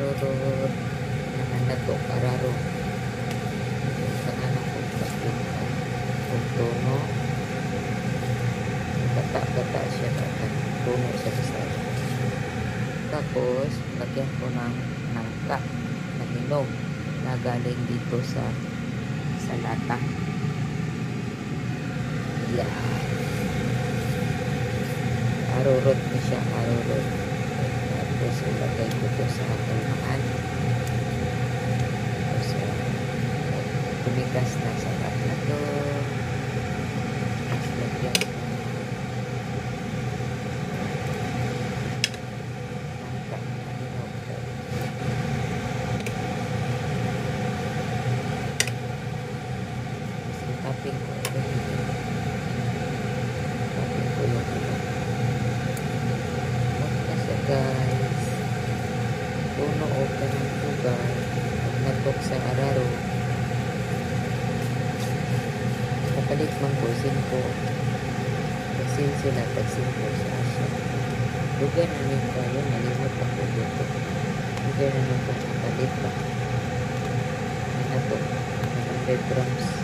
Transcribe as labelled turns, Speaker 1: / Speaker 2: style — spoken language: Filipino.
Speaker 1: arurot nananato araro tangan ko plastic kung tono gata-gata siya at tono sa isa. Tapos lagyan ko ng nangka na hinog na galing dito sa lata. Yan. Arurot na siya, arurot. Tapos ilagay ko ito sa kalmahan. Tapos tumigas na sa lat na ito. Tapos lagyan ko nangka na hinog. Tapos itapin ko ito. Itapin ko yung ito. Guys, puno o kanang lugar pag natok sa araro kapalit man ko sinko kasi sila tagsinko sa asya lugar na rin kayo nalimot ako dito lugar na rin ko kapalit ba natok 100 grams